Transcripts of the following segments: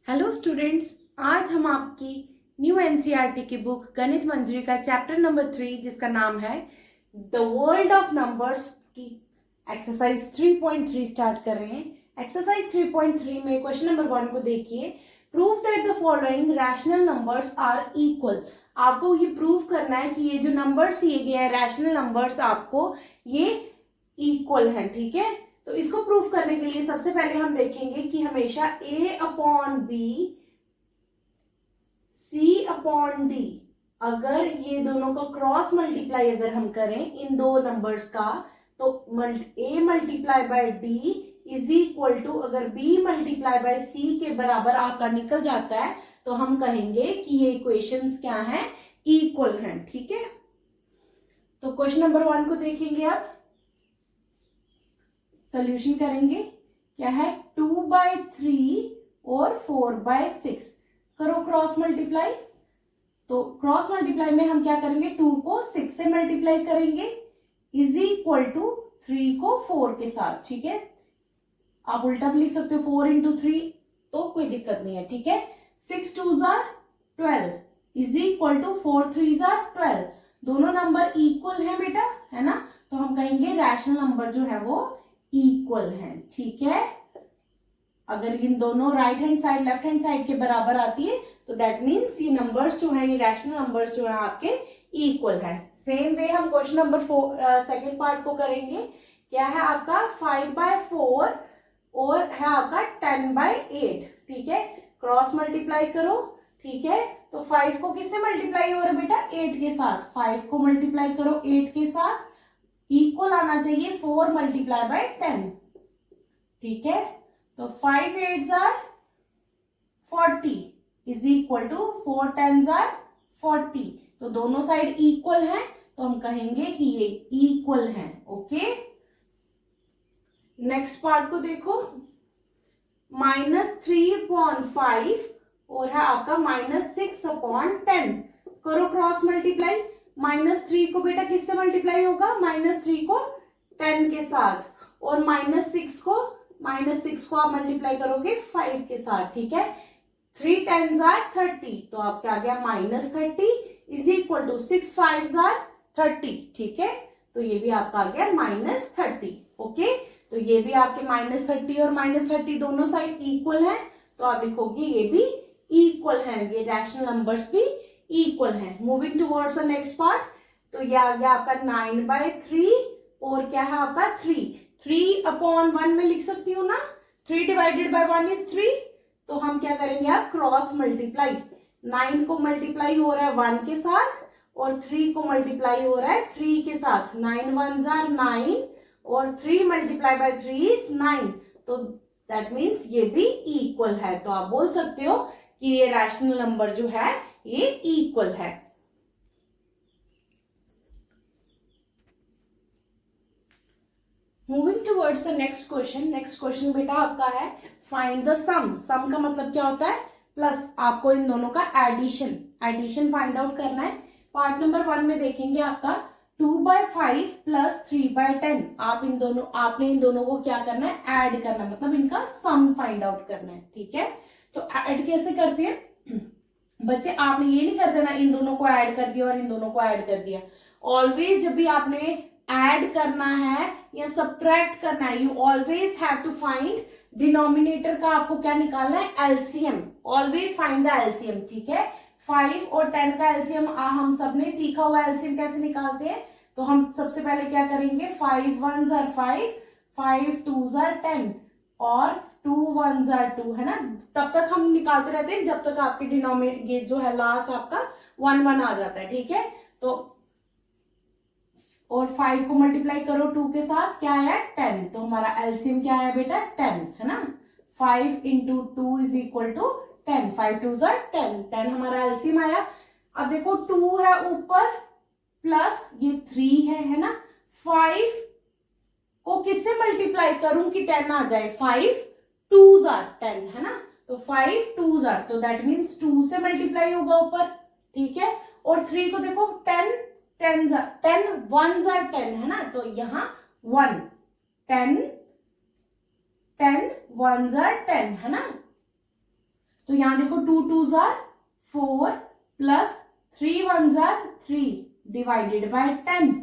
Hello students, आज हम आपकी न्यू एनसीईआरटी की बुक गणित मंजरी का चैप्टर नंबर 3 जिसका नाम है द वर्ल्ड ऑफ नंबर्स की एक्सरसाइज 3.3 स्टार्ट कर रहे हैं। एक्सरसाइज 3.3 में क्वेश्चन नंबर 1 को देखिए। Prove that the following rational numbers are equal. आपको ये प्रूव करना है कि ये जो नंबर्स दिए गए हैं रैशनल नंबर्स आपको ये इक्वल हैं। ठीक है, तो इसको प्रूफ करने के लिए सबसे पहले हम देखेंगे कि हमेशा a upon B c upon D, अगर ये दोनों का क्रॉस मल्टीप्लाई अगर हम करें इन दो नंबर्स का, तो a multiply by d is equal to, अगर b मल्टीप्लाई बाय c के बराबर आपका निकल जाता है तो हम कहेंगे कि ये इक्वेशंस क्या हैं, इक्वल हैं। ठीक है, तो क्वेश्चन नंबर 1 को देखेंगे। अब सोल्यूशन करेंगे। क्या है, 2/3 और 4/6 करो क्रॉस मल्टीप्लाई। तो क्रॉस मल्टीप्लाई में हम क्या करेंगे, 2 को 6 से मल्टीप्लाई करेंगे इज इक्वल टू 3 को 4 के साथ। ठीक है, आप उल्टा भी लिख सकते हो 4 इंटू 3, तो कोई दिक्कत नहीं है। ठीक है, 6 2 12 इज इक्वल टू 4 3 12। दोनों नंबर इक्वल हैं बेटा, है ना, तो हम कहेंगे रैशनल नंबर जो है वो इक्वल है। ठीक है, अगर इन दोनों right hand side left hand side के बराबर आती है तो दैट मीन्स ये नंबर्स जो है, ये रैशनल नंबर्स जो है आपके इक्वल है। सेम वे हम क्वेश्चन नंबर 4 सेकेंड पार्ट को करेंगे। क्या है आपका 5/4 और है आपका 10/8। ठीक है, क्रॉस मल्टीप्लाई करो। ठीक है, तो 5 को किससे मल्टीप्लाई हो रहा है बेटा, 8 के साथ। 5 को मल्टीप्लाई करो 8 के साथ, इक्वल आना चाहिए 4 मल्टीप्लाई बाय 10। ठीक है, तो 5 8 40 इज इक्वल टू 4 10 40। तो दोनों साइड इक्वल हैं तो हम कहेंगे कि ये इक्वल हैं। ओके, नेक्स्ट पार्ट को देखो। -3/5 और है आपका -6/10 करो क्रॉस मल्टीप्लाई। -3 को बेटा किससे मल्टीप्लाई होगा, -3 को 10 के साथ, और -6 को आप मल्टीप्लाई करोगे 5 के साथ। ठीक है, 3 10 30, तो आपका आ गया -30 इज इक्वल टू 6 5 30। ठीक है, तो ये भी आपका आ गया -30। ओके, तो ये भी आपके -30 और -30 दोनों साइड इक्वल है, तो आप लिखोगे ये भी इक्वल है, ये रैशनल नंबर्स भी इक्वल है। Moving towards the next part, तो ये आ गया आपका 9/3 और क्या है आपका 3/1 में लिख सकती हूँ ना, 3 डिवाइडेड बाय 1 इज 3। तो हम क्या करेंगे, आप क्रॉस मल्टीप्लाई। 9 को मल्टीप्लाई हो रहा है 1 के साथ और 3 को मल्टीप्लाई हो रहा है 3 के साथ। 9 1 9 और 3 मल्टीप्लाई बाय 3 इज 9, तो दैट मीन्स ये भी इक्वल है। तो आप बोल सकते हो कि ये रैशनल नंबर जो है ये इक्वल है। Moving towards the next question. Next question बेटा आपका है फाइंड द सम। सम का मतलब क्या होता है, प्लस। आपको इन दोनों का एडिशन फाइंड आउट करना है। पार्ट नंबर 1 में देखेंगे आपका 2/5 प्लस 3/10। आपने इन दोनों को क्या करना है, ऐड करना है, मतलब इनका सम फाइंड आउट करना है। ठीक है, तो ऐड कैसे करते हैं बच्चे, आपने ये नहीं कर देना इन दोनों को ऐड कर दिया और इन दोनों को ऐड कर दिया। ऑलवेज जब भी आपने ऐड करना है या सब्ट्रैक्ट करना है, you always have to find denominator का, आपको क्या निकालना है, LCM. Always find the LCM. ठीक है, 5 और 10 का एलसीएम हम सबने सीखा हुआ एलसीएम कैसे निकालते हैं। तो हम सबसे पहले क्या करेंगे, 5 1 5, 5 2 10 और 2 1 2, है ना। तब तक हम निकालते रहते हैं जब तक आपके डिनोमिनेटर जो है लास्ट आपका 1 1 आ जाता है। ठीक है, तो और 5 को मल्टीप्लाई करो 2 के साथ, क्या आया 10, तो हमारा एलसीएम क्या आया बेटा 10, है ना। 5 इंटू 2 इज इक्वल टू 10, 5 2 10, 10 हमारा एलसीएम आया। अब देखो 2 है ऊपर प्लस ये 3 है ना। 5 को किससे मल्टीप्लाई करूं कि 10 आ जाए, 5 2 10, है ना, तो 5 2 तो दैट मीन्स 2 से मल्टीप्लाई होगा ऊपर। ठीक है, और 3 को देखो 10 10 1 10, है ना, तो यहाँ 1 10 10 1 10, है ना। तो यहाँ देखो 2 2s are 4 plus 3 1s are 3 divided by 10।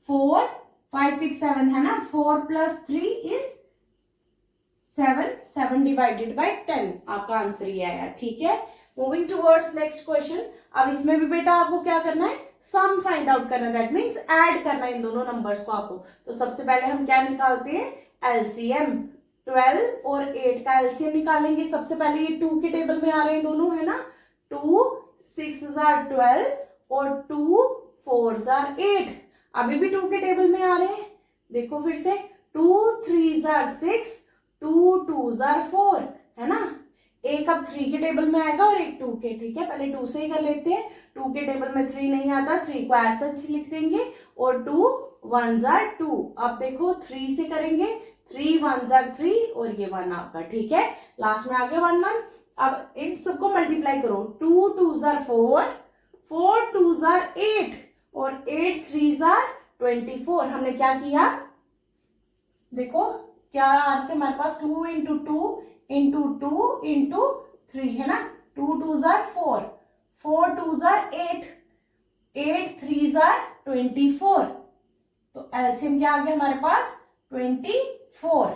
4 5 6 7 है ना, 4 प्लस 3 इज 7, 7 डिवाइडेड बाय 10 आपका आंसर ये आया। ठीक है, मूविंग टूवर्ड्स नेक्स्ट क्वेश्चन। अब इसमें भी बेटा आपको क्या करना है, सम फाइंड आउट करना, दैट मीन्स ऐड करना इन दोनों नंबर्स को आपको। तो सबसे पहले हम क्या निकालते हैं, एलसीएम। 12 और 8 का एलसीएम निकालेंगे। सबसे पहले ये 2 के टेबल में आ रहे हैं दोनों, है ना। 2 6s are 12 और 2 4s are 8। अभी भी 2 के टेबल में आ रहे हैं। देखो फिर से 2 3s are 6, 2 2s are 4, है ना। एक अब 3 के टेबल में आएगा और एक 2 के। ठीक है, पहले 2 से ही कर लेते हैं। 2 के टेबल में 3 नहीं आता, 3 को ऐसा लिख देंगे और 2 1s are 2। अब देखो 3 से करेंगे, 3 1s are 3 और ये 1 आपका। ठीक है, लास्ट में आ गया 1 1। अब इन सबको मल्टीप्लाई करो। 2 2s are 4, 4 2s are 8 और 8 3s are 24। हमने क्या किया, देखो क्या आ रहे थे हमारे पास, 2 इंटू 2 इंटू 2 इंटू 3, है ना। 2 2s are 4, 4 2s are 8, 8 3s are 24। तो एलसीएम क्या आ गया हमारे पास, 24।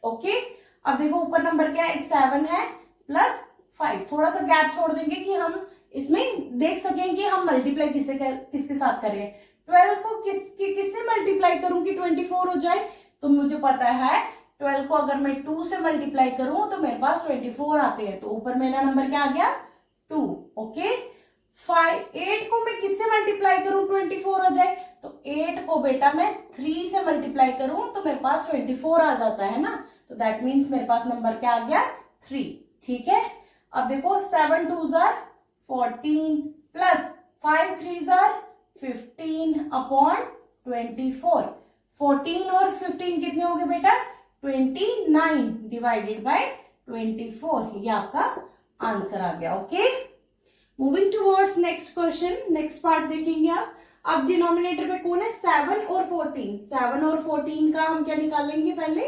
ओके, अब देखो ऊपर नंबर क्या है, एक 7 है प्लस 5। थोड़ा सा गैप छोड़ देंगे कि हम इसमें देख सकें कि हम मल्टीप्लाई किसके साथ करें। 12 को किससे मल्टीप्लाई करूं कि 24 हो जाए। तो मुझे पता है 12 को अगर मैं 2 से मल्टीप्लाई करूं तो मेरे पास 24 आते हैं। तो ऊपर मेरा नंबर क्या आ गया, 2। ओके, 8 को मैं किससे मल्टीप्लाई करूं 24 आ जाए। तो 8 को बेटा मैं 3 से मल्टीप्लाई करूं तो मेरे पास 24 आ जाता है ना। तो दैट मीन्स मेरे पास नंबर क्या आ गया, 3। ठीक है, अब देखो 7 2s are 14 plus 5 3s are 15 upon 24। 14 और 15 कितने हो गए बेटा, 29 डिवाइडेड बाय 24। ये आपका आंसर आ गया। Okay, moving towards next question, next part देखेंगे आप। अब डिनोमिनेटर में कौन है, 7 और 14। 7 और 14 का हम क्या निकालेंगे, पहले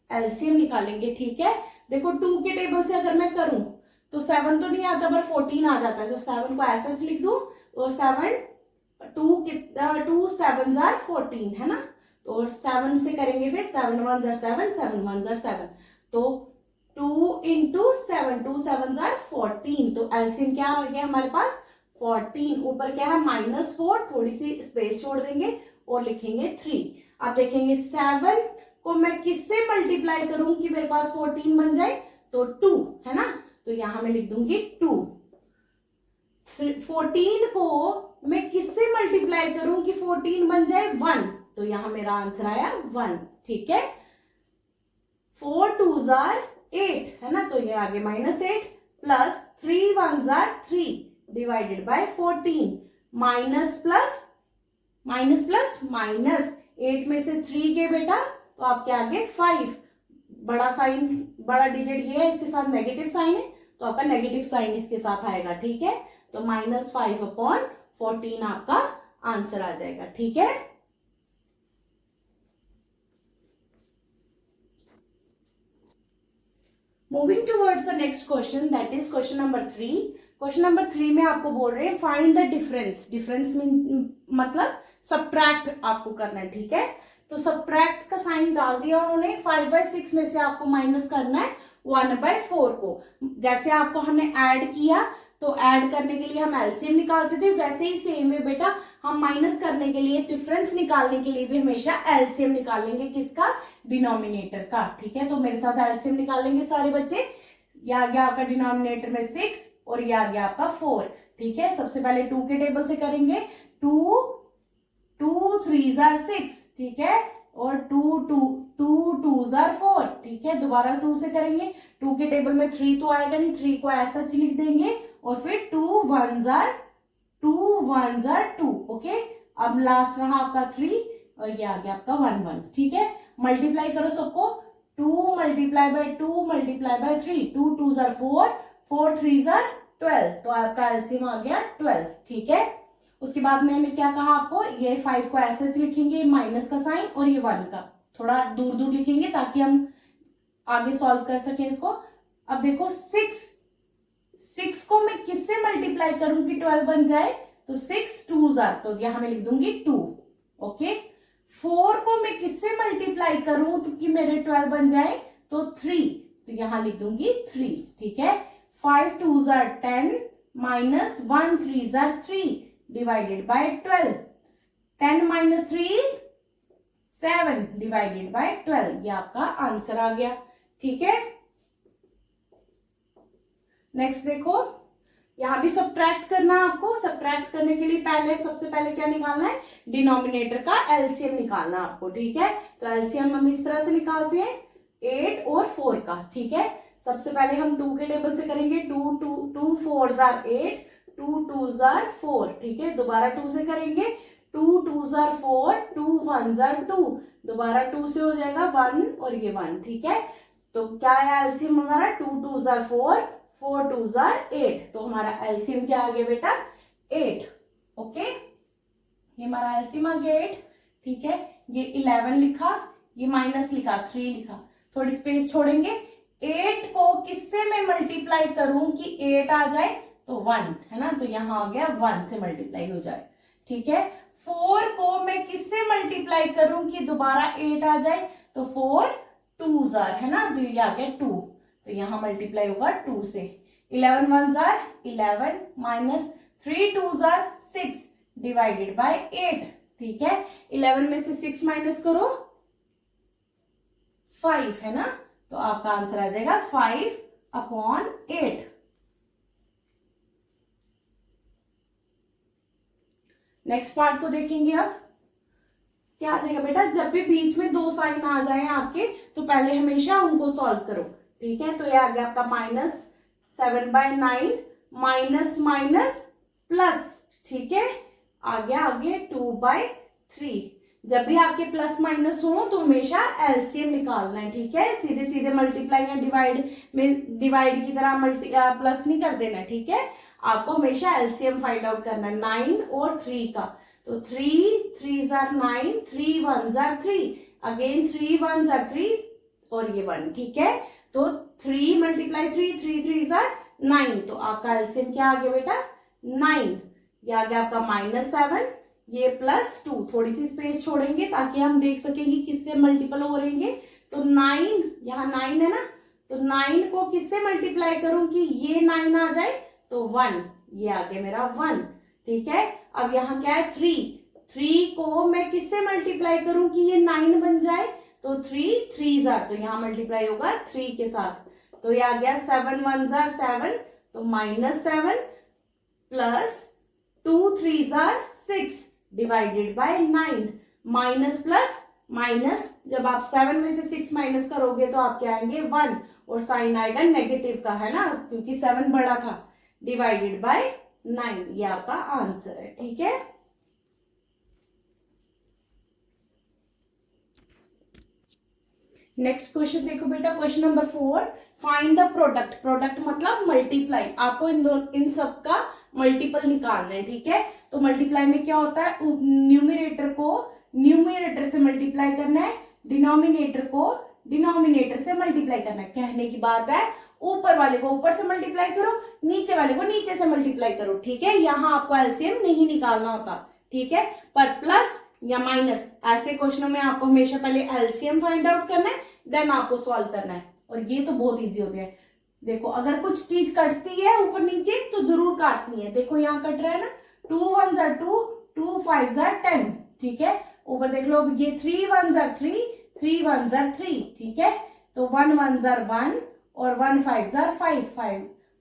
एलसीएम निकालेंगे। ठीक है, देखो 2 के टेबल से अगर मैं करूं तो 7 तो नहीं आता पर 14 आ जाता है। तो 7 को ऐसा लिख दूं और 2 7s are 14, है ना। तो 7 से करेंगे, फिर 7 1s are 7, 7 1s are 7। तो 2 इंटू 7, 2 7s are 14। तो एलसीएम क्या आ गया हमारे पास, 14। ऊपर क्या है, -4, थोड़ी सी स्पेस छोड़ देंगे और लिखेंगे 3। अब देखेंगे 7 को मैं किससे मल्टीप्लाई करूं कि मेरे पास 14 बन जाए, तो 2, है ना। तो यहां मैं लिख दूंगी 2। 14 को मैं किससे मल्टीप्लाई करूं कि 14 बन जाए, 1। तो यहां मेरा आंसर आया 1। ठीक है, 4 2s are 8, है ना। तो ये आगे -8 plus 3 1s are 3 divided by 14। Minus plus minus plus minus, 8 में से 3 के बेटा तो आपके आगे 5। बड़ा साइन, बड़ा डिजिट ये है, इसके साथ नेगेटिव साइन है तो आपका नेगेटिव साइन इसके साथ आएगा। ठीक है, तो -5 अपॉन 14 आपका आंसर आ जाएगा। ठीक है, moving towards the next question, that is question number 3। Question number 3 में आपको बोल रहे हैं फाइंड द डिफरेंस। डिफरेंस मतलब सब्ट्रैक्ट आपको करना है। ठीक है, तो सब्ट्रैक्ट का साइन डाल दिया उन्होंने। 5/6 में से आपको माइनस करना है 1/4 को। जैसे आपको हमने ऐड किया तो ऐड करने के लिए हम एलसीएम निकालते थे, वैसे ही सेम वे बेटा हम माइनस करने के लिए, डिफरेंस निकालने के लिए भी हमेशा एलसीएम निकालेंगे। किसका, डिनोमिनेटर का। ठीक है, तो मेरे साथ एलसीएम निकालेंगे सारे बच्चे। ये आ गया आपका डिनोमिनेटर में 6 और ये आ गया आपका 4। ठीक है, सबसे पहले 2 के टेबल से करेंगे। 2 3s are 6, ठीक है, और 2 2s are 4। ठीक है, दोबारा 2 से करेंगे। 2 के टेबल में 3 तो आएगा नहीं, 3 को ऐसा लिख देंगे और फिर 2 1s are 2। ओके, अब लास्ट रहा आपका 3 और ये आ गया आपका 1 1। ठीक है, मल्टीप्लाई करो सबको। 2 multiply by 2 multiply by 3, 2 2s are 4, 4 3s are 12। तो आपका एलसीएम आ गया 12। ठीक है, उसके बाद मैंने क्या कहा आपको, ये 5 को ऐसे लिखेंगे, माइनस का साइन, और ये 1 का थोड़ा दूर दूर लिखेंगे ताकि हम आगे सॉल्व कर सकें इसको। अब देखो 6 6 को मैं किससे मल्टीप्लाई करूं कि 12 बन जाए, तो 6 2 जार, तो यहां मैं लिख दूंगी 2। ओके, 4 को मैं किससे मल्टीप्लाई करूं तो कि मेरे 12 बन जाए, तो 3, तो यहां लिख दूंगी 3। ठीक है, 5 2 jar 10 minus 1 3 jar 3 divided by 12। 10 minus 3 is 7 divided by 12। ये आपका आंसर आ गया। ठीक है, नेक्स्ट देखो, यहां भी सब्ट्रैक्ट करना है आपको। सब्ट्रैक्ट करने के लिए सबसे पहले क्या निकालना है, डिनोमिनेटर का एलसीएम निकालना है आपको। ठीक है, तो एलसीएम हम इस तरह से निकालते हैं 8 और 4 का। ठीक है, सबसे पहले हम 2 के टेबल से करेंगे, 2 4 जार 8, 2 2 जार 4। ठीक है, दोबारा 2 से करेंगे, 2 2 जार 4, 2 1 जार 2, दोबारा 2 से हो जाएगा 1 और ये 1। ठीक है, तो क्या है एलसीएम हमारा, 2 2 जार 4, 4 2 जार 8, तो हमारा एलसीएम क्या आ गया बेटा, 8। ओके, ये हमारा एलसीएम आ गया 8। ठीक है, ये 11 लिखा, ये माइनस लिखा, 3 लिखा, थोड़ी स्पेस छोड़ेंगे। 8 को किससे मैं मल्टीप्लाई करूं कि 8 आ जाए, तो 1 है ना, तो यहां आ गया 1 से मल्टीप्लाई हो जाए। ठीक है, 4 को मैं किससे मल्टीप्लाई करूं कि दोबारा 8 आ जाए, तो 4 2 जार है ना, तो ये आ गया 2, तो यहां मल्टीप्लाई होगा 2 से। 11 1 जार 11 माइनस 3 2 जार 6 डिवाइडेड बाय 8। ठीक है, 11 में से 6 माइनस करो, 5 है ना, तो आपका आंसर आ जाएगा 5/8। नेक्स्ट पार्ट को देखेंगे। अब क्या आ जाएगा बेटा, जब भी बीच में 2 साइन आ जाए आपके, तो पहले हमेशा उनको सॉल्व करो। ठीक है, तो ये आ गया आपका -7/9 माइनस माइनस प्लस। ठीक है, आ गया आगे 2/3। जब भी आपके प्लस माइनस हो तो हमेशा एलसीएम निकालना है। ठीक है, सीधे सीधे मल्टीप्लाई या डिवाइड की तरह प्लस नहीं कर देना। ठीक है, आपको हमेशा एलसीएम फाइंड आउट करना है 9 और 3 का। तो 3 3 जार 9, 3 1 जार 3, अगेन 3 1 जार 3 और ये 1। ठीक है, तो 3 मल्टीप्लाई 3, 3 3 जार 9, तो आपका एलसीएम क्या आ गया बेटा, 9। ये आ गया आपका -7, ये +2, थोड़ी सी स्पेस छोड़ेंगे ताकि हम देख सकेंगे किससे मल्टीपल हो रहेंगे। तो 9, यहाँ 9 है ना, तो 9 को किससे मल्टीप्लाई करूं कि ये 9 आ जाए, तो 1, ये आ गया मेरा 1। ठीक है, अब यहाँ क्या है 3 को मैं किससे मल्टीप्लाई करूं कि ये 9 बन जाए, तो 3 3 जार, तो यहाँ मल्टीप्लाई होगा 3 के साथ, तो ये आ गया 7 1 जार 7, तो -7 plus 2 3 jar 6 divided by 9, minus plus minus, जब आप 7 में से 6 माइनस करोगे तो आप क्या आएंगे 1, और साइन आएगा नेगेटिव का है ना, क्योंकि 7 बड़ा था, डिवाइडेड बाय 9। ये आपका आंसर है। ठीक है, नेक्स्ट क्वेश्चन देखो बेटा, question number 4, find the product. Product मतलब मल्टीप्लाई, आपको इन सब का मल्टीपल निकालना है। ठीक है, तो मल्टीप्लाई में क्या होता है, न्यूमरेटर को न्यूमरेटर से मल्टीप्लाई करना है, डिनोमिनेटर को डिनोमिनेटर से मल्टीप्लाई करना है। कहने की बात है, ऊपर वाले को ऊपर से मल्टीप्लाई करो, नीचे वाले को नीचे से मल्टीप्लाई करो। ठीक है, यहाँ आपको एलसीएम नहीं निकालना होता। ठीक है, पर प्लस या माइनस ऐसे क्वेश्चनों में आपको हमेशा पहले एलसीएम फाइंड आउट करना है, देन आपको सॉल्व करना है, और ये तो बहुत इजी होते हैं। देखो, अगर कुछ चीज कटती है ऊपर नीचे तो जरूर काटनी है। देखो यहाँ कट रहा है ना, 2 1 जार 2, 2 5 जार 10। ठीक है, ऊपर देख लो, ये 3 1 जार 3, 3 1 जार 3। ठीक है, तो 1 1 जार 1 और 1 5 जार 5,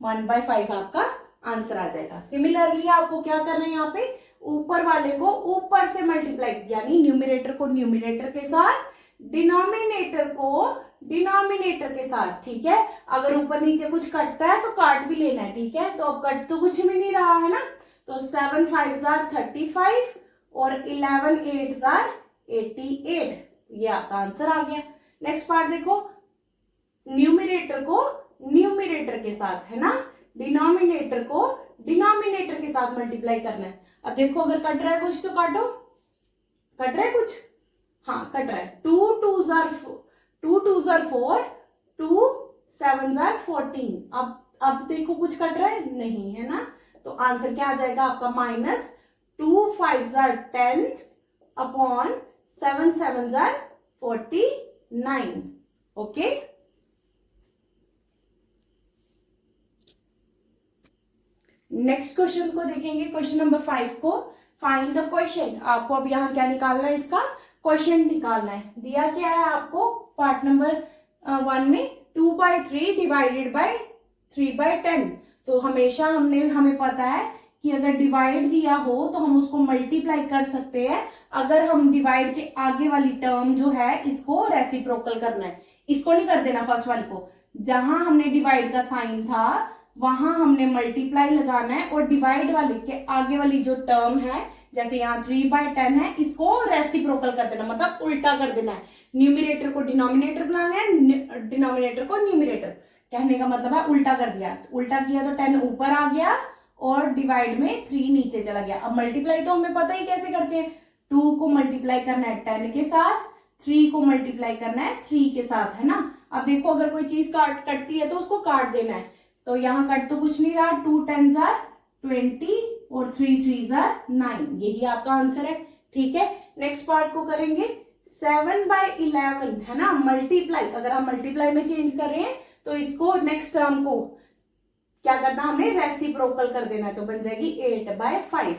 1/5 आपका आंसर आ जाएगा। सिमिलरली आपको क्या करना है, यहाँ पे ऊपर वाले को ऊपर से मल्टीप्लाई, यानी न्यूमरेटर को न्यूमरेटर के साथ, डिनोमिनेटर को डिनोमिनेटर के साथ। ठीक है, अगर ऊपर नीचे कुछ कटता है तो काट भी लेना है। ठीक है, तो अब कट तो कुछ भी नहीं रहा है ना, तो 7 5 जार 35 और 11 8 जार 88। ये आपका आंसर आ गया। नेक्स्ट पार्ट देखो, न्यूमरेटर को न्यूमरेटर के साथ है ना, डिनोमिनेटर को डिनोमिनेटर के साथ मल्टीप्लाई करना है। अब देखो, अगर कट रहा है कुछ तो काटो, कट रहा है कुछ, हाँ कट रहा है। 2 2 जार 4, 2 7 जार 14। अब अब देखो कुछ कट रहा है नहीं, है ना, तो आंसर क्या आ जाएगा आपका minus 2 5 10 upon 7 7 49। Okay, next question को देखेंगे, क्वेश्चन नंबर 5 को। फाइंड द क्वेश्चन, आपको अब यहाँ क्या निकालना है, इसका क्वेश्चन निकालना है। दिया क्या है आपको पार्ट नंबर 1 में 2/3 डिवाइडेड बाय 3/10। तो हमेशा हमें पता है कि अगर डिवाइड दिया हो तो हम उसको मल्टीप्लाई कर सकते हैं। अगर हम डिवाइड के आगे वाली टर्म जो है इसको रेसिप्रोकल करना है, इसको नहीं कर देना फर्स्ट वाली को। जहां हमने डिवाइड का साइन था वहां हमने मल्टीप्लाई लगाना है, और डिवाइड वाले के आगे वाली जो टर्म है, जैसे यहाँ 3/10 है, इसको रेसिप्रोकल कर देना, मतलब उल्टा कर देना है। न्यूमिनेटर को डिनोमिनेटर बनाना है, डिनोमिनेटर को न्यूमिनेटर। कहने का मतलब है उल्टा कर दिया, तो उल्टा किया तो 10 ऊपर आ गया और डिवाइड में 3 नीचे चला गया। अब मल्टीप्लाई तो हमें पता ही कैसे करते हैं, 2 को मल्टीप्लाई करना है 10 के साथ, 3 को मल्टीप्लाई करना है 3 के साथ, है ना। अब देखो अगर कोई चीज कटती है तो उसको काट देना है, तो यहाँ कट तो कुछ नहीं रहा, 2 10 20 और 3 3 9, यही आपका आंसर है। ठीक है, नेक्स्ट पार्ट को करेंगे 7/11, है ना, मल्टीप्लाई। अगर हम मल्टीप्लाई में चेंज कर रहे हैं तो इसको नेक्स्ट टर्म को क्या करना, हमें रेसिप्रोकल कर देना है, तो बन जाएगी 8/5।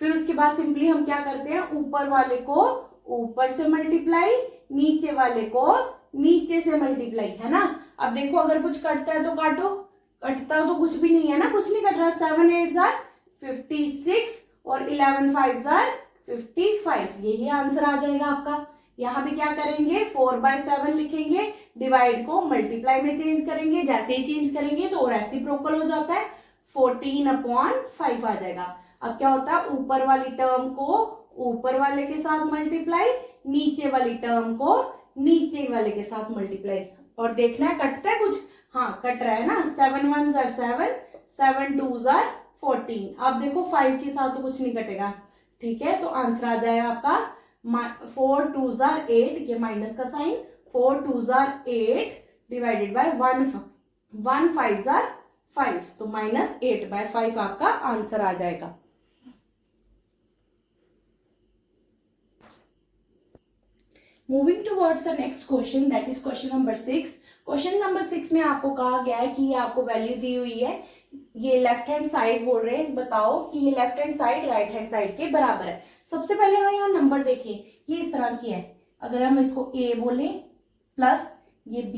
फिर उसके बाद सिंपली हम क्या करते हैं, ऊपर वाले को ऊपर से मल्टीप्लाई, नीचे वाले को नीचे से मल्टीप्लाई, है ना। अब देखो अगर कुछ कटता है तो काटो, कटता तो कुछ भी नहीं है ना, कुछ नहीं कट रहा। 7 8 56 और 11 5 55, यही आंसर आ जाएगा आपका। यहाँ भी क्या करेंगे, 4/7 लिखेंगे, डिवाइड को मल्टीप्लाई में चेंज करेंगे, जैसे ही चेंज करेंगे तो रेसिप्रोकल हो जाता है, 14/5 आ जाएगा। अब क्या होता है, ऊपर वाली टर्म को ऊपर वाले के साथ मल्टीप्लाई, नीचे वाली टर्म को नीचे वाले के साथ मल्टीप्लाई, और देखना है कटता है कुछ, हाँ कट रहा है ना। 7 1 7, 7 2 14। अब देखो 5 के साथ तो कुछ नहीं कटेगा, ठीक है, तो आंसर आ जाएगा आपका 4 2 8, ये माइनस का साइन, 4 2 8 डिवाइडेड बाय 1 5 5, तो -8/5 आपका आंसर आ जाएगा। Moving towards the next question, that is question number 6। Question number 6 में आपको कहा गया है कि ये आपको वैल्यू दी हुई है, ये लेफ्ट हैंड साइड बोल रहे हैं, बताओ कि ये left hand side right hand side के बराबर है। सबसे पहले हम यहाँ नंबर देखें, ये इस तरह की है, अगर हम इसको a बोले प्लस ये b,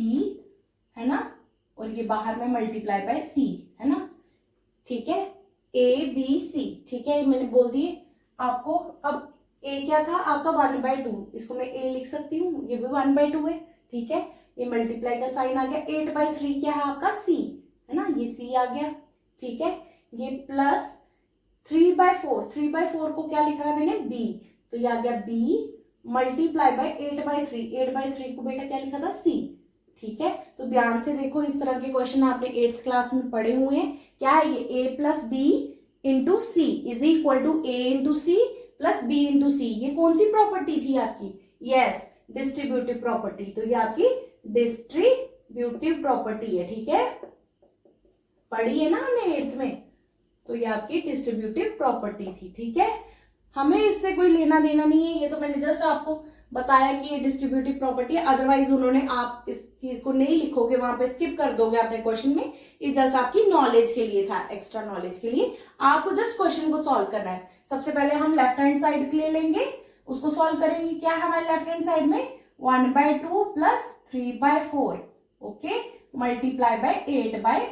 है ना, और ये बाहर में मल्टीप्लाई बाय c, है ना, ठीक है, a b c, ठीक है, मैंने बोल दिए आपको। अब a क्या था आपका 1/2, इसको मैं a लिख सकती हूँ, ये भी 1/2 है, ठीक है, ये मल्टीप्लाई का साइन आ गया। 8/3 क्या है आपका c, है ना, ये c आ गया, ठीक है, ये प्लस 3/4, 3/4 को क्या लिखा है मैंने b, तो ये आ गया b मल्टीप्लाई बाय 8/3, 8/3 को बेटा क्या लिखा था c, ठीक है। तो ध्यान से देखो, इस तरह के क्वेश्चन आपने 8th क्लास में पढ़े हुए हैं। क्या है ये, a plus B into C is equal to a into C plus b into C, ये कौन सी प्रॉपर्टी थी आपकी, यस डिस्ट्रीब्यूटिव प्रॉपर्टी, तो ये आपकी डिस्ट्रीब्यूटिव प्रॉपर्टी है, ठीक है, पढ़ी है ना हमने 8th में, तो ये आपकी डिस्ट्रीब्यूटिव प्रॉपर्टी थी, ठीक है। हमें इससे कोई लेना देना नहीं है, ये तो मैंने जस्ट आपको बताया कि ये डिस्ट्रीब्यूटिव प्रॉपर्टी है, अदरवाइज उन्होंने, आप इस चीज को नहीं लिखोगे, वहां पे स्किप कर दोगे अपने क्वेश्चन में, ये जस्ट आपकी नॉलेज के लिए था, एक्स्ट्रा नॉलेज के लिए, आपको जस्ट क्वेश्चन को सॉल्व करना है। सबसे पहले हम लेफ्ट हैंड साइड ले लेंगे, उसको सॉल्व करेंगे। क्या है हमारे लेफ्ट हैंड साइड में, 1/2 प्लस 3/4, ओके, मल्टीप्लाई बाय 8/3,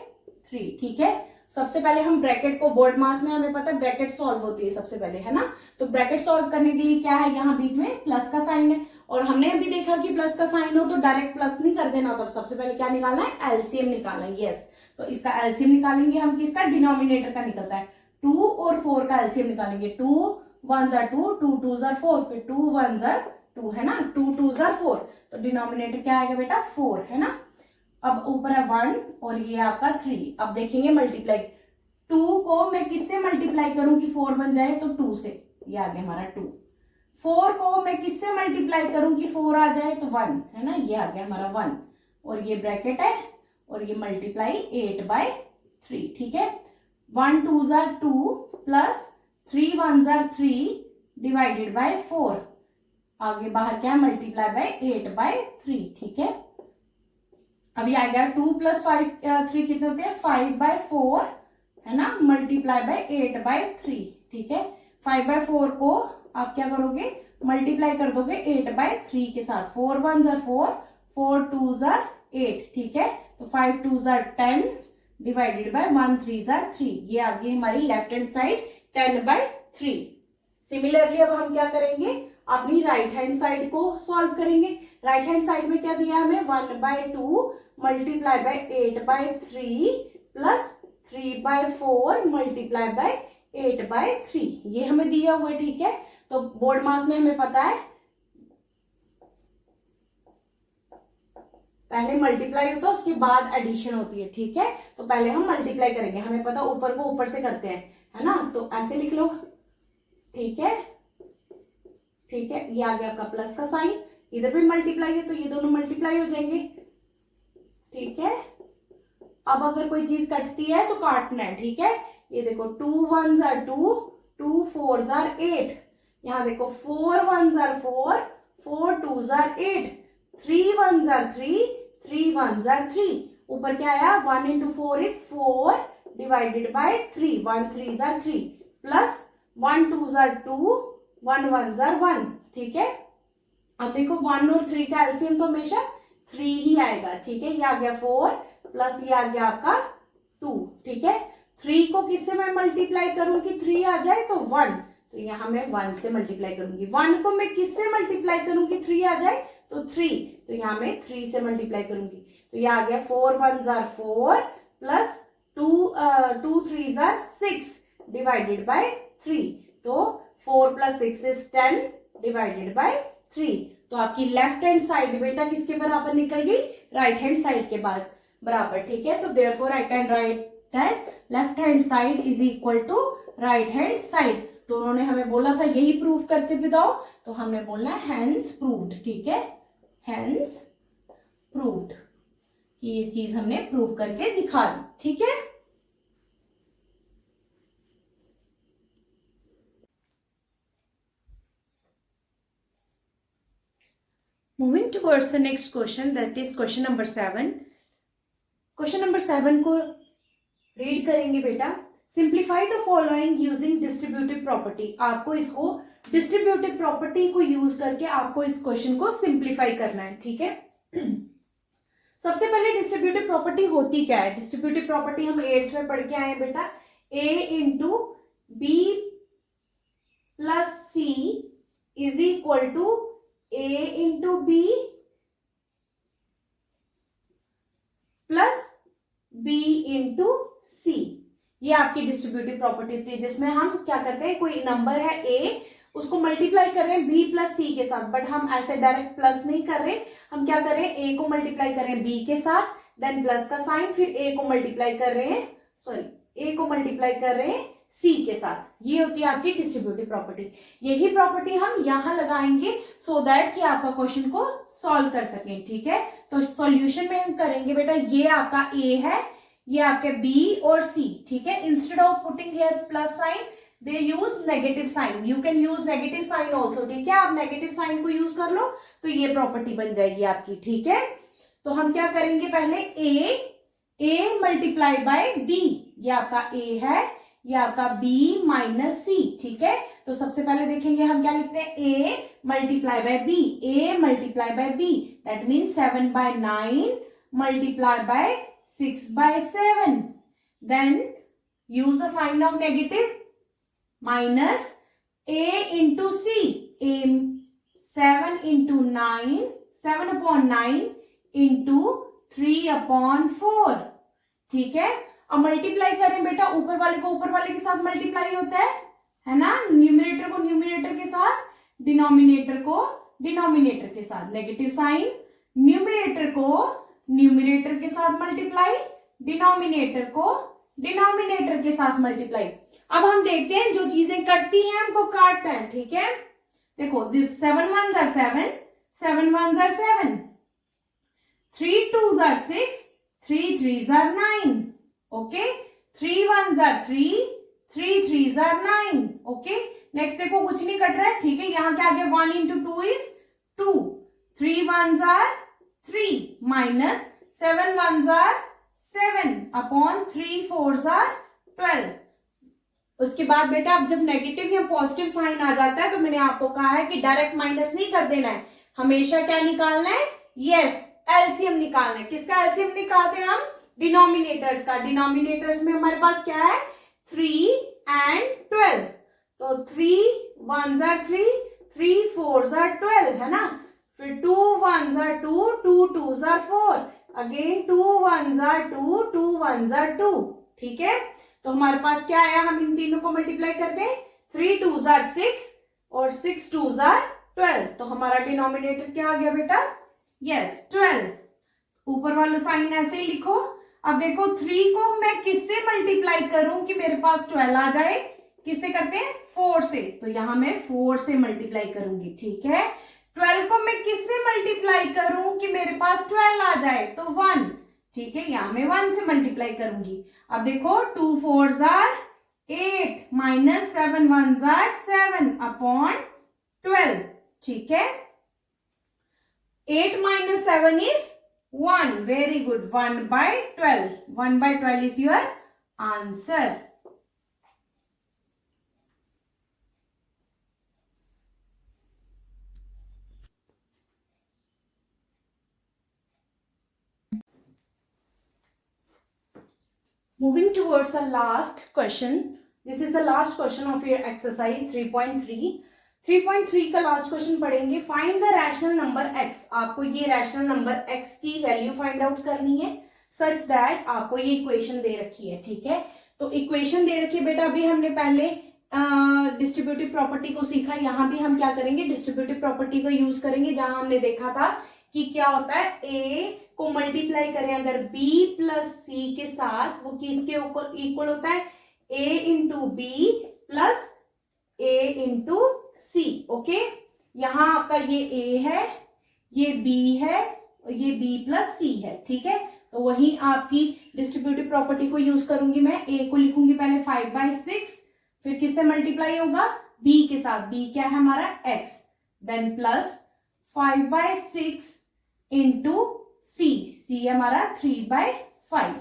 ठीक है। सबसे पहले हम ब्रैकेट को, बोर्ड मास में हमें पता है ब्रैकेट सॉल्व होती है सबसे पहले, है ना, तो ब्रैकेट सॉल्व करने के लिए क्या है, यहाँ बीच में प्लस का साइन है, और हमने अभी देखा कि प्लस का साइन हो तो डायरेक्ट प्लस नहीं कर देना, तो सबसे पहले क्या निकालना है, एलसीएम निकालना है, यस, तो इसका एलसीएम निकालेंगे हम, किसका, डिनोमिनेटर का निकलता है, 2 और 4 का एलसीएम निकालेंगे, 2 1 2, 2 2 4, फिर 2 1 2, है ना, 2 2 4, तो डिनोमिनेटर क्या आएगा बेटा, 4, है ना। अब ऊपर है 1 और ये आपका 3, अब देखेंगे मल्टीप्लाई, 2 को मैं किससे मल्टीप्लाई करूं कि 4 बन जाए, तो 2 से, ये आ गया हमारा 2। 4 को मैं किससे मल्टीप्लाई करूं कि 4 आ जाए, तो 1, है ना, ये आ गया हमारा 1, और ये ब्रैकेट है, और ये मल्टीप्लाई 8/3, 3, ठीक है। 1 2 जार 2 प्लस 3 1 जार 3 डिवाइडेड बाय 4, आगे बाहर क्या है मल्टीप्लाई बाय 8/3, ठीक है। अभी आ गया 2 प्लस 3 कितने होते हैं 5/4, है ना, मल्टीप्लाई बाय 8/3, ठीक है। 5/4 को आप क्या करोगे मल्टीप्लाई कर दोगे 8/3 के साथ, 4 1 जार 4, 4 2 जार 8, ठीक है। तो 5 2 जार 10 डिवाइडेड बाय 1 3 जार 3, ये आ गई हमारी लेफ्ट हैंड साइड 10/3। सिमिलरली अब हम क्या करेंगे अपनी राइट हैंड साइड को सॉल्व करेंगे। राइट हैंड साइड में क्या दिया हमें 1/2 multiply by 8/3 plus 3/4 multiply by 8/3, ये हमें दिया हुआ है, ठीक है। तो बोर्ड मास में हमें पता है पहले मल्टीप्लाई होता है उसके बाद एडिशन होती है, ठीक है। तो पहले हम मल्टीप्लाई करेंगे, हमें पता ऊपर को ऊपर से करते हैं, है ना, तो ऐसे लिख लो, ठीक है, ठीक है। ये आ गया आपका प्लस का साइन, इधर भी मल्टीप्लाई है तो ये दोनों मल्टीप्लाई हो जाएंगे, ठीक है। अब अगर कोई चीज कटती है तो काटना है, ठीक है। ये देखो 2 1 जार 2, 2 4 जार 8, यहाँ देखो 4 1 जार 4, 4 2 जार 8, 3 1 जार 3, 3 1 जार 3, ऊपर क्या आया 1 into 4 is 4 divided by 3, 1 3 jar 3 plus 1 2 jar 2, 1 1 जार 1, ठीक है। अब देखो 1 और 3 का एलसीएम तो हमेशा 3 ही आएगा, ठीक है। ये आ गया 4 प्लस ये आ गया आपका 2, ठीक है। 3 को किससे मैं मल्टीप्लाई करूंगी 3 आ जाए तो 1, तो यहाँ मैं 1 से मल्टीप्लाई करूंगी। 1 को मैं किससे मल्टीप्लाई करूंगी 3 आ जाए तो 3, तो यहाँ मैं 3 से मल्टीप्लाई करूंगी। तो ये आ गया 4 1 jar 4 plus 2 3 jar 6 divided by 3, तो 4 प्लस 6 इज 10 डिवाइडेड बाय 3। तो आपकी लेफ्ट हैंड साइड बेटा किसके बराबर निकल गई राइट हैंड साइड के बाद बराबर, ठीक है। तो therefore I can write that left hand side is equal to right hand side. तो उन्होंने हमें बोला था यही प्रूव करके बताओ, तो हमने बोलना है हैंस प्रूव्ड, ठीक है, हैंस प्रूव्ड, ये चीज हमने प्रूव करके दिखा दी, ठीक है। Moving towards the next question, that is question number 7. Question number 7 को रीड करेंगे बेटा। Simplify the following using distributive property. आपको इसको डिस्ट्रीब्यूटिव प्रॉपर्टी को यूज करके आपको इस क्वेश्चन को सिंप्लीफाई करना है, ठीक है। सबसे पहले डिस्ट्रीब्यूटिव प्रॉपर्टी होती क्या है? डिस्ट्रीब्यूटिव प्रॉपर्टी हम 8th में पढ़ के आए बेटा, a into B plus C is equal to a into B plus b into C. ये आपकी डिस्ट्रीब्यूटिव प्रॉपर्टी होती है जिसमें हम क्या करते हैं, कोई नंबर है a, उसको मल्टीप्लाई कर रहे हैं b प्लस सी के साथ, बट हम ऐसे डायरेक्ट प्लस नहीं कर रहे, हम क्या कर रहे हैं a को मल्टीप्लाई कर रहे हैं b के साथ, देन प्लस का साइन, फिर a को मल्टीप्लाई कर रहे हैं, a को मल्टीप्लाई कर रहे हैं c के साथ। ये होती है आपकी डिस्ट्रीब्यूटिव प्रॉपर्टी। यही प्रॉपर्टी हम यहां लगाएंगे सो दैट कि आपका क्वेश्चन को सॉल्व कर सकें, ठीक है। तो सॉल्यूशन में हम करेंगे बेटा, ये आपका a है, ये आपके b और c, ठीक है। Instead of putting here plus sign they use negative sign, you can use negative sign also, ठीक है। आप नेगेटिव साइन को यूज कर लो तो ये प्रॉपर्टी बन जाएगी आपकी, ठीक है। तो हम क्या करेंगे, पहले a मल्टीप्लाई बाय b, ये आपका a है, ये आपका b माइनस c, ठीक है। तो सबसे पहले देखेंगे हम क्या लिखते हैं, a multiply by b, a multiply by b, that means 7/9 multiply by 6/7, then use the sign of negative, minus a into c, a 7 into 9, 7/9 into 3/4, ठीक है। अब मल्टीप्लाई करें बेटा, ऊपर वाले को ऊपर वाले के साथ मल्टीप्लाई होता है ना, न्यूमरेटर को न्यूमरेटर के साथ, डिनोमिनेटर को डिनोमिनेटर के साथ, नेगेटिव साइन, न्यूमरेटर को न्यूमरेटर के साथ मल्टीप्लाई, डिनोमिनेटर को डिनोमिनेटर के साथ मल्टीप्लाई। अब हम देखते हैं जो चीजें कटती हैं हमको काटना है, ठीक है। देखो this 7 1s are 7, 7 1s are 7, 3 2s are 6, 3 3s are 9, okay. 3 1 जार 3, 3 3 जार 9। ओके, नेक्स्ट देखो कुछ नहीं कट रहा है, ठीक है। यहाँ क्या आ गया, 1 इंटू 2 इज 2, 3 1 जार 3 माइनस 7 1 जार 7 अपॉन 3 4 जार 12। उसके बाद बेटा अब जब नेगेटिव या पॉजिटिव साइन आ जाता है तो मैंने आपको कहा है कि डायरेक्ट माइनस नहीं कर देना है, हमेशा क्या निकालना है, यस एलसीएम निकालना है। किसका एलसीएम निकालते हैं हम, डिनोमिनेटर्स का। डिनोमिनेटर्स में हमारे पास क्या है, 3 एंड 12। तो 3 1 जार 3, 3 4 जार 12 है ना। फिर 2 1 जार 2, 2 2 जार 4, अगेन 2 1 जार 2, 2 1 जार 2। ठीक है, तो हमारे पास क्या आया, हम इन तीनों को मल्टीप्लाई करते हैं, 3 2 जार 6 और 6 2 जार 12। तो हमारा डिनोमिनेटर क्या आ गया बेटा, यस 12। ऊपर वाला साइन ऐसे ही लिखो। अब देखो 3 को मैं किससे मल्टीप्लाई करूं कि मेरे पास 12 आ जाए, किससे करते हैं, 4 से। तो यहां मैं 4 से मल्टीप्लाई करूंगी, ठीक है। 12 को मैं किससे मल्टीप्लाई करूं कि मेरे पास 12 आ जाए, तो 1, ठीक है, यहां मैं 1 से मल्टीप्लाई करूंगी। अब देखो 2 4 जार 8 माइनस 7 1 जार 7 अपॉन 12, ठीक है। 8 minus 7 is 1. Very good. 1 by 12. 1 by 12 is your answer. Moving towards the last question. This is the last question of your exercise 3.3. 3.3 का लास्ट क्वेश्चन पढ़ेंगे। Find the rational number x। आपको ये rational number x की value find out करनी है such that आपको ये equation दे रखी है, ठीक है। तो इक्वेशन दे रखी है बेटा, अभी हमने पहले डिस्ट्रीब्यूटिव प्रॉपर्टी को सीखा, यहाँ भी हम क्या करेंगे, डिस्ट्रीब्यूटिव प्रॉपर्टी को यूज करेंगे। जहां हमने देखा था कि क्या होता है, a को मल्टीप्लाई करें अगर b प्लस c के साथ, वो किसके इक्वल होता है, a into B plus a into C. Okay, यहां आपका ये a है, ये b है, ये b प्लस c है, ठीक है। तो वही आपकी डिस्ट्रीब्यूटिव प्रॉपर्टी को यूज करूंगी मैं। a को लिखूंगी पहले 5/6, फिर किससे मल्टीप्लाई होगा, b के साथ, b क्या है हमारा x, then plus 5/6 into c हमारा 3/5।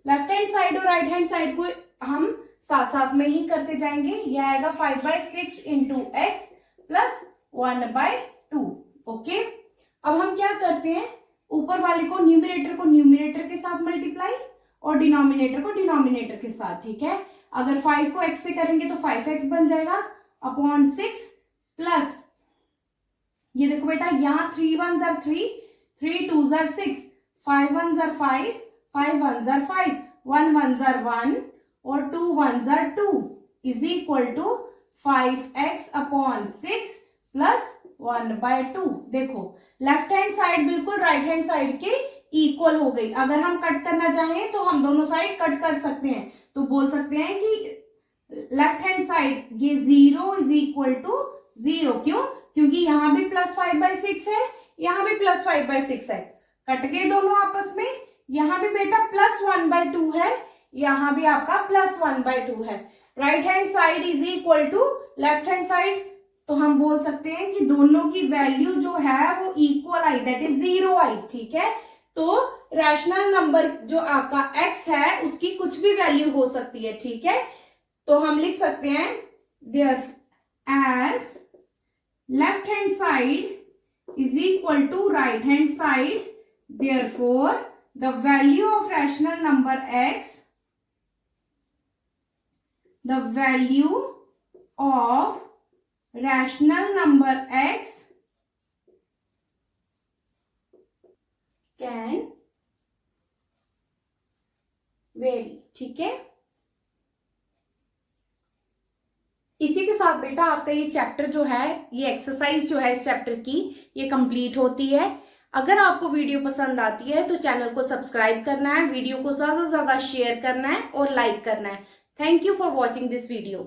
लेफ्ट हैंड साइड और राइट हैंड साइड को हम साथ साथ में ही करते जाएंगे। यह आएगा 5/6 इंटू एक्स प्लस 1/2। ओके, अब हम क्या करते हैं, ऊपर वाले को न्यूमरेटर के साथ मल्टीप्लाई और डिनोमिनेटर को डिनोमिनेटर के साथ, ठीक है। अगर 5 को x से करेंगे तो 5x बन जाएगा अपॉन 6 प्लस, ये देखो बेटा, यहाँ 3 1 जार 3, 3 2 जार 6, 5 1 जार 5, 5 1 जार 5, 1 1 जार 1 और 2 1 जार 2 is equal to 5x upon 6 plus 1/2। देखो लेफ्ट हैंड साइड बिल्कुल राइट हैंड साइड के इक्वल हो गई। अगर हम कट करना चाहें तो हम दोनों साइड कट कर सकते हैं, तो बोल सकते हैं कि लेफ्ट हैंड साइड ये 0 इज इक्वल टू 0। क्यों, क्योंकि यहां भी प्लस 5/6 है, यहां भी प्लस 5/6 है, कट गए दोनों आपस में। यहां भी बेटा प्लस 1/2 है, यहां भी आपका प्लस 1/2 है। Right hand side is equal to left hand side, तो हम बोल सकते हैं कि दोनों की वैल्यू जो है वो इक्वल आई, दैट इज 0 आई, ठीक है। तो रैशनल नंबर जो आपका x है उसकी कुछ भी वैल्यू हो सकती है, ठीक है। तो हम लिख सकते हैं there as left hand side is equal to right hand side, therefore the value of rational number x, the value of rational number x can vary, ठीक है। इसी के साथ बेटा आपका ये चैप्टर जो है, ये एक्सरसाइज जो है इस चैप्टर की, ये कंप्लीट होती है। अगर आपको वीडियो पसंद आती है तो चैनल को सब्सक्राइब करना है, वीडियो को ज्यादा से ज्यादा शेयर करना है और लाइक करना है। Thank you for watching this video.